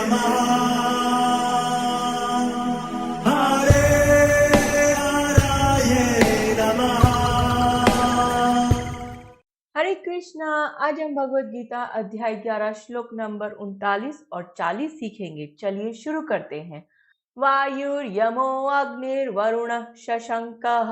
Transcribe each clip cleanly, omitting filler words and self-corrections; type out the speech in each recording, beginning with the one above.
नमः हरे हराय नमः। हरे कृष्णा। आज हम भगवत गीता अध्याय 11 श्लोक नंबर 39 और 40 सीखेंगे। चलिए शुरू करते हैं। वायुर्यमो अग्निर्वरुणः शशंकः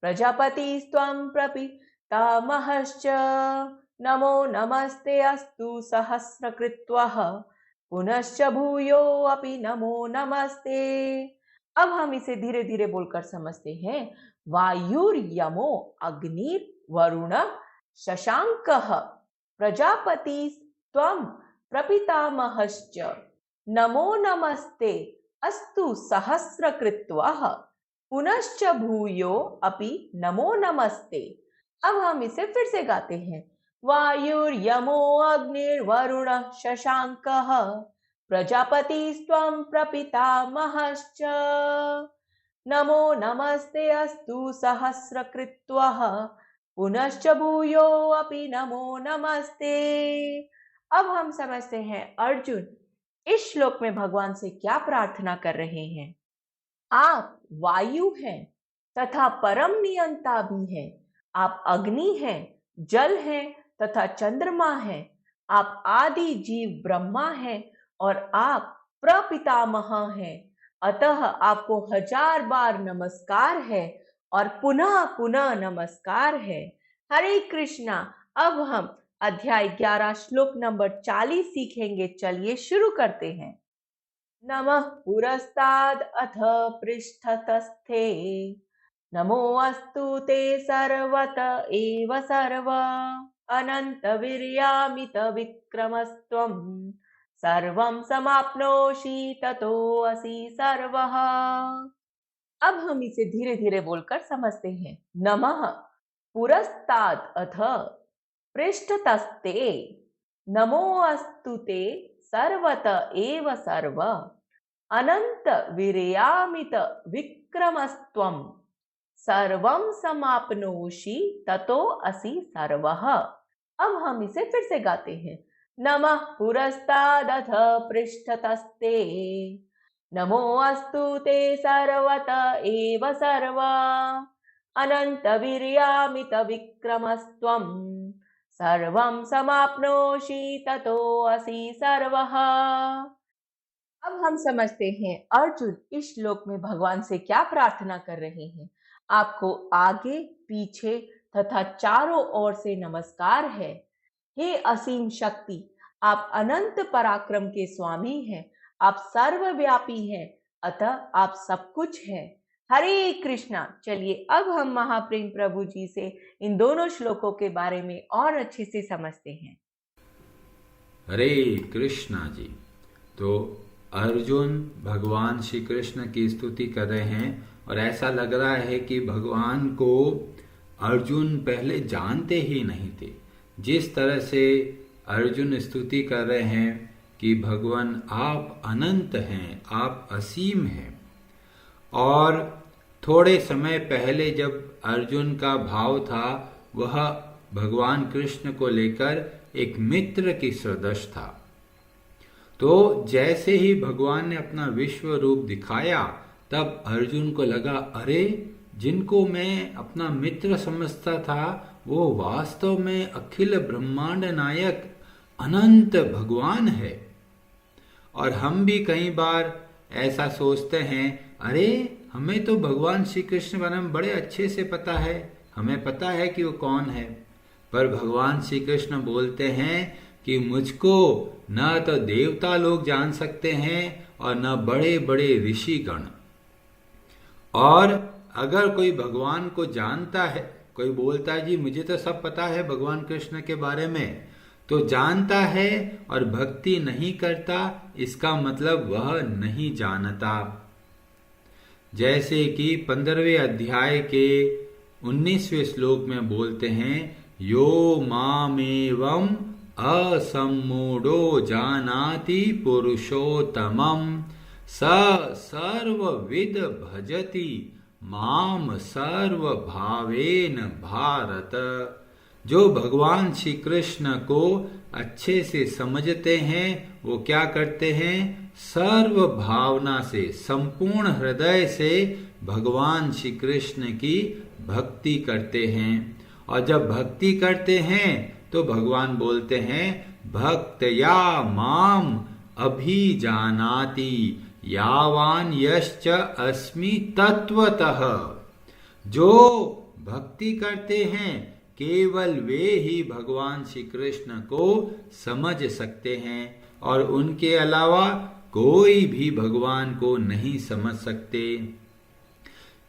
प्रजापतिस्त्वं प्रपितामहश्च नमो नमस्ते अस्तु सहस्रकृत्वः पुनश्च भूयो अपि नमो नमस्ते। अब हम इसे धीरे धीरे बोलकर समझते हैं। वायुर्यमो अग्निर्वरुणः शशांकः प्रजापतिस्त्वं प्रपितामहश्च नमो नमस्ते अस्तु सहस्रकृत्वः पुनश्च भूयो अपि नमो नमस्ते। अब हम इसे फिर से गाते हैं। वायुर्यमो अग्निर्वरुणः शशांकः प्रजापतिस्त्वं प्रपितामहश्च नमो नमस्ते अस्तु सहस्रकृत्वः पुनश्च भूयो अपि नमो नमस्ते। अब हम समझते हैं अर्जुन इस श्लोक में भगवान से क्या प्रार्थना कर रहे हैं। आप वायु हैं तथा परम नियंता भी हैं। आप अग्नि हैं, जल हैं तथा चंद्रमा हैं। आप आदि जीव ब्रह्मा हैं और आप प्रपितामह हैं। अतः आपको 1000 बार नमस्कार है और पुनः पुनः नमस्कार है। हरे कृष्णा। अब हम अध्याय 11 श्लोक नंबर 40 सीखेंगे। चलिए शुरू करते हैं। नमः पुरस्ताद अथ पृष्ठतस्थे नमो अस्तु ते सर्वत एव सर्व अनंत वीर्यामित विक्रमस्त्वं सर्वं समाप्नोषि ततो असि सर्वः। अब हम इसे धीरे धीरे बोलकर समझते हैं। नमः पुरस्ताद अथ पृष्ठतस्ते नमो अस्तु ते सर्वत एव सर्व अनंत वीर्यामित विक्रमस्त्वं सर्वं समाप्नोषि ततो असि सर्वः। अब हम इसे फिर से गाते हैं। नमः पुरस्तादथ पृष्ठतस्ते नमो अस्तु ते सर्वत एव सर्व अनंत वीर्यामित विक्रमस्त्वं सर्वं समाप्नोषि ततो असि सर्वः। अब हम समझते हैं अर्जुन इस श्लोक में भगवान से क्या प्रार्थना कर रहे हैं। आपको आगे पीछे तथा चारों ओर से नमस्कार है। हे असीम शक्ति, आप अनंत पराक्रम के स्वामी हैं। आप सर्वव्यापी हैं, अतः आप सब कुछ हैं। हरे कृष्णा। चलिए अब हम महाप्रेम प्रभु जी से इन दोनों श्लोकों के बारे में और अच्छे से समझते हैं। हरे कृष्णा जी। तो अर्जुन भगवान श्री कृष्ण की स्तुति कर रहे हैं और ऐसा लग रहा है कि भगवान को अर्जुन पहले जानते ही नहीं थे। जिस तरह से अर्जुन स्तुति कर रहे हैं कि भगवान आप अनंत हैं, आप असीम हैं। और थोड़े समय पहले जब अर्जुन का भाव था वह भगवान कृष्ण को लेकर एक मित्र की सदृश था। तो जैसे ही भगवान ने अपना विश्व रूप दिखाया तब अर्जुन को लगा, अरे जिनको मैं अपना मित्र समझता था वो वास्तव में अखिल ब्रह्मांड नायक अनंत भगवान है। और हम भी कई बार ऐसा सोचते हैं, अरे हमें तो भगवान श्री कृष्ण बारे में बड़े अच्छे से पता है, हमें पता है कि वो कौन है। पर भगवान श्री कृष्ण बोलते हैं कि मुझको न तो देवता लोग जान सकते हैं और न बड़े बड़े ऋषिगण। और अगर कोई भगवान को जानता है, कोई बोलता है जी मुझे तो सब पता है भगवान कृष्ण के बारे में, तो जानता है और भक्ति नहीं करता, इसका मतलब वह नहीं जानता। जैसे कि 15वें अध्याय के 19वें श्लोक में बोलते हैं, यो मामेवम् असम्मूढ़ो जानाति पुरुषोत्तमं स सर्वविद भजति माम सर्वभावेन भारत। जो भगवान श्री कृष्ण को अच्छे से समझते हैं वो क्या करते हैं, सर्व भावना से, संपूर्ण हृदय से भगवान श्री कृष्ण की भक्ति करते हैं। और जब भक्ति करते हैं तो भगवान बोलते हैं भक्तया माम अभिजानाति यावान यश्च अस्मि तत्वतः। जो भक्ति करते हैं केवल वे ही भगवान श्री कृष्ण को समझ सकते हैं और उनके अलावा कोई भी भगवान को नहीं समझ सकते।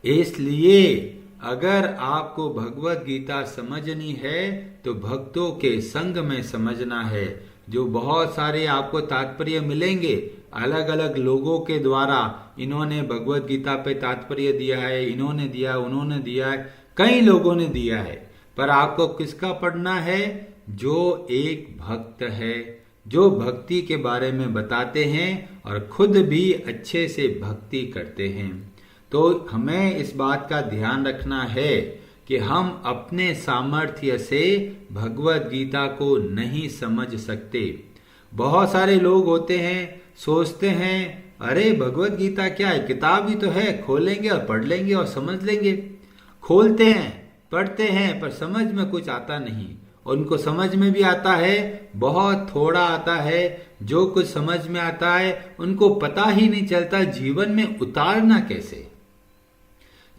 इसलिए अगर आपको भगवत गीता समझनी है तो भक्तों के संग में समझना है। जो बहुत सारे आपको तात्पर्य मिलेंगे अलग अलग लोगों के द्वारा, इन्होंने भगवत गीता पे तात्पर्य दिया है, इन्होंने दिया, उन्होंने दिया है, कई लोगों ने दिया है, पर आपको किसका पढ़ना है, जो एक भक्त है, जो भक्ति के बारे में बताते हैं और खुद भी अच्छे से भक्ति करते हैं। तो हमें इस बात का ध्यान रखना है कि हम अपने सामर्थ्य से भगवत गीता को नहीं समझ सकते। बहुत सारे लोग होते हैं, सोचते हैं अरे भगवत गीता क्या है, किताब ही तो है, खोलेंगे और पढ़ लेंगे और समझ लेंगे। खोलते हैं, पढ़ते हैं, पर समझ में कुछ आता नहीं। उनको समझ में भी आता है, बहुत थोड़ा आता है। जो कुछ समझ में आता है उनको पता ही नहीं चलता जीवन में उतारना कैसे।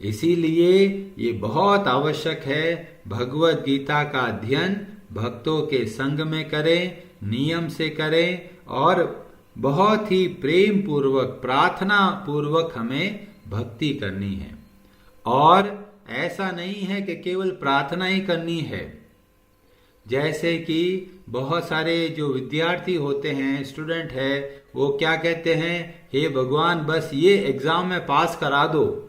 इसीलिए ये बहुत आवश्यक है भगवत गीता का अध्ययन भक्तों के संग में करें, नियम से करें और बहुत ही प्रेम पूर्वक, प्रार्थना पूर्वक हमें भक्ति करनी है। और ऐसा नहीं है कि केवल प्रार्थना ही करनी है। जैसे कि बहुत सारे जो विद्यार्थी होते हैं, स्टूडेंट है, वो क्या कहते हैं, हे भगवान बस ये एग्जाम में पास करा दो।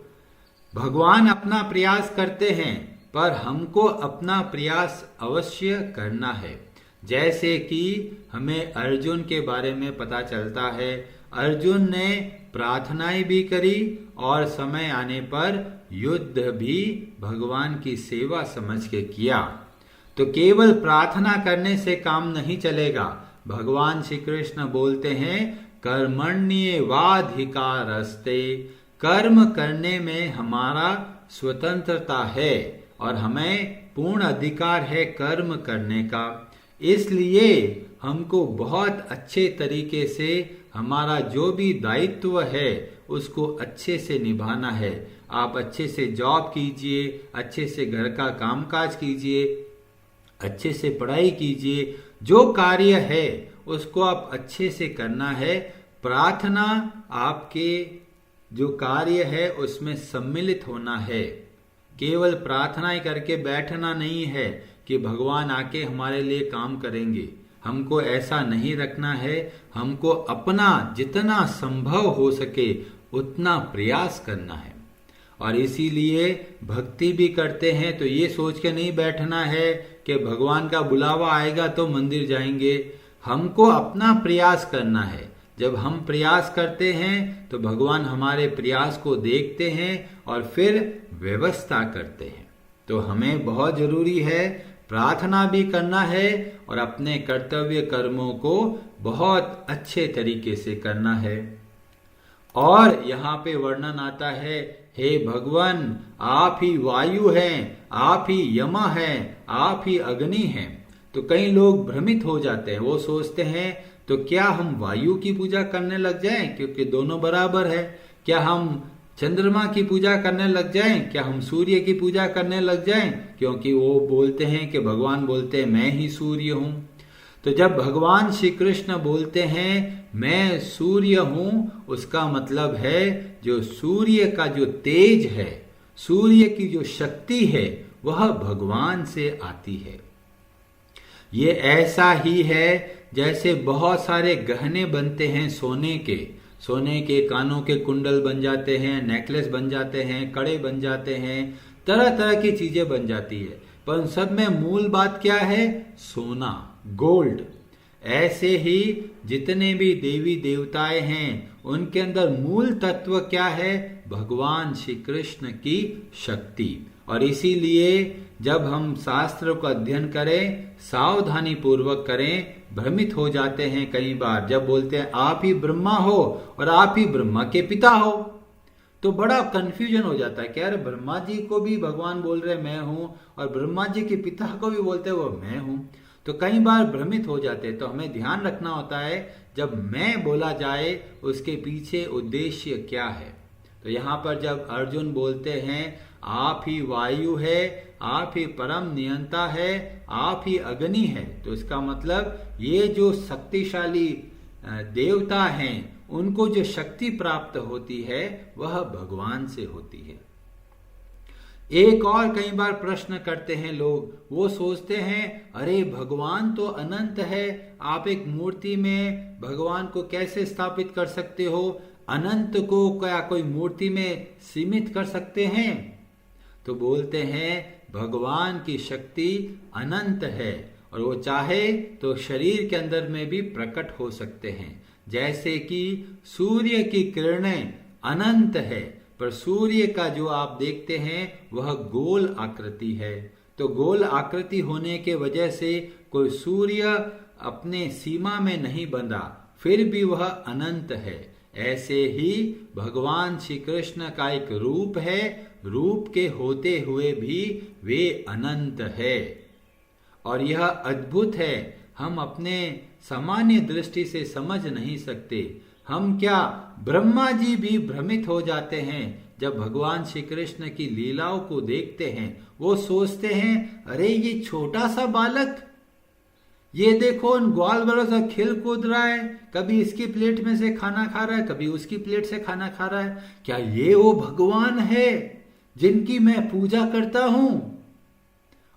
भगवान अपना प्रयास करते हैं पर हमको अपना प्रयास अवश्य करना है। जैसे कि हमें अर्जुन के बारे में पता चलता है, अर्जुन ने प्रार्थनाएं भी करी और समय आने पर युद्ध भी भगवान की सेवा समझ के किया। तो केवल प्रार्थना करने से काम नहीं चलेगा। भगवान श्री कृष्ण बोलते हैं कर्मण्येवाधिकारस्ते, कर्म करने में हमारा स्वतंत्रता है और हमें पूर्ण अधिकार है कर्म करने का। इसलिए हमको बहुत अच्छे तरीके से हमारा जो भी दायित्व है उसको अच्छे से निभाना है। आप अच्छे से जॉब कीजिए, अच्छे से घर का कामकाज कीजिए, अच्छे से पढ़ाई कीजिए, जो कार्य है उसको आप अच्छे से करना है। प्रार्थना आपके जो कार्य है उसमें सम्मिलित होना है। केवल प्रार्थना ही करके बैठना नहीं है कि भगवान आके हमारे लिए काम करेंगे। हमको ऐसा नहीं रखना है। हमको अपना जितना संभव हो सके उतना प्रयास करना है। और इसीलिए भक्ति भी करते हैं तो ये सोच के नहीं बैठना है कि भगवान का बुलावा आएगा तो मंदिर जाएंगे। हमको अपना प्रयास करना है। जब हम प्रयास करते हैं तो भगवान हमारे प्रयास को देखते हैं और फिर व्यवस्था करते हैं। तो हमें बहुत जरूरी है, प्रार्थना भी करना है और अपने कर्तव्य कर्मों को बहुत अच्छे तरीके से करना है। और यहाँ पे वर्णन आता है, हे भगवान आप ही वायु हैं, आप ही यमा हैं, आप ही अग्नि हैं। तो कई लोग भ्रमित हो जाते हैं, वो सोचते हैं तो क्या हम वायु की पूजा करने लग जाएं क्योंकि दोनों बराबर है, क्या हम चंद्रमा की पूजा करने लग जाएं, क्या हम सूर्य की पूजा करने लग जाएं क्योंकि वो बोलते हैं कि भगवान बोलते हैं मैं ही सूर्य हूं। तो जब भगवान श्री कृष्ण बोलते हैं मैं सूर्य हूं, उसका मतलब है जो सूर्य का जो तेज है, सूर्य की जो शक्ति है वह भगवान से आती है। ये ऐसा ही है जैसे बहुत सारे गहने बनते हैं सोने के कानों के कुंडल बन जाते हैं, नेकलेस बन जाते हैं, कड़े बन जाते हैं, तरह तरह की चीजें बन जाती है, पर उन सब में मूल बात क्या है, सोना, गोल्ड। ऐसे ही जितने भी देवी देवताएं हैं उनके अंदर मूल तत्व क्या है, भगवान श्री कृष्ण की शक्ति। और इसीलिए जब हम शास्त्र को अध्ययन करें, सावधानी पूर्वक करें, भ्रमित हो जाते हैं कई बार। जब बोलते हैं आप ही ब्रह्मा हो और आप ही ब्रह्मा के पिता हो, तो बड़ा कंफ्यूजन हो जाता है कि यार ब्रह्मा जी को भी भगवान बोल रहे मैं हूं और ब्रह्मा जी के पिता को भी बोलते वो मैं हूं, तो कई बार भ्रमित हो जाते हैं। तो हमें ध्यान रखना होता है जब मैं बोला जाए उसके पीछे उद्देश्य क्या है। तो यहाँ पर जब अर्जुन बोलते हैं आप ही वायु है, आप ही परम नियंता है, आप ही अग्नि है, तो इसका मतलब ये जो शक्तिशाली देवता हैं उनको जो शक्ति प्राप्त होती है वह भगवान से होती है। एक और कई बार प्रश्न करते हैं लोग, वो सोचते हैं अरे भगवान तो अनंत है, आप एक मूर्ति में भगवान को कैसे स्थापित कर सकते हो, अनंत को क्या कोई मूर्ति में सीमित कर सकते हैं? तो बोलते हैं भगवान की शक्ति अनंत है और वो चाहे तो शरीर के अंदर में भी प्रकट हो सकते हैं। जैसे कि सूर्य की किरणें अनंत है, पर सूर्य का जो आप देखते हैं वह गोल आकृति है, तो गोल आकृति होने के वजह से कोई सूर्य अपने सीमा में नहीं बंधा, फिर भी वह अनंत है। ऐसे ही भगवान श्री कृष्ण का एक रूप है, रूप के होते हुए भी वे अनंत है और यह अद्भुत है। हम अपने सामान्य दृष्टि से समझ नहीं सकते। हम क्या, ब्रह्मा जी भी भ्रमित हो जाते हैं जब भगवान श्री कृष्ण की लीलाओं को देखते हैं। वो सोचते हैं अरे ये छोटा सा बालक, ये देखो उन ग्वाल वालों से खेल कूद रहा है, कभी इसकी प्लेट में से खाना खा रहा है, कभी उसकी प्लेट से खाना खा रहा है, क्या ये वो भगवान है जिनकी मैं पूजा करता हूं?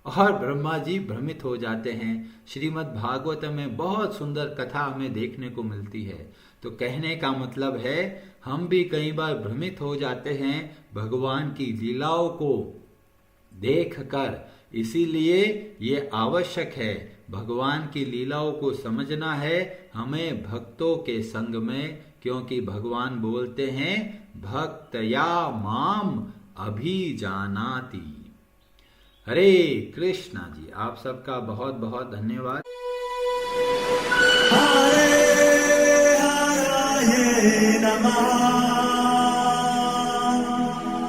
और ब्रह्मा जी भ्रमित हो जाते हैं। श्रीमद् भागवत में बहुत सुंदर कथा हमें देखने को मिलती है। तो कहने का मतलब है हम भी कई बार भ्रमित हो जाते हैं भगवान की लीलाओं को देखकर। इसीलिए ये आवश्यक है, भगवान की लीलाओं को समझना है हमें भक्तों के संग में, क्योंकि भगवान बोलते हैं भक्तया माम अभिजानाति। हरे कृष्णा जी, आप सबका बहुत बहुत धन्यवाद। हरे हरे नमः।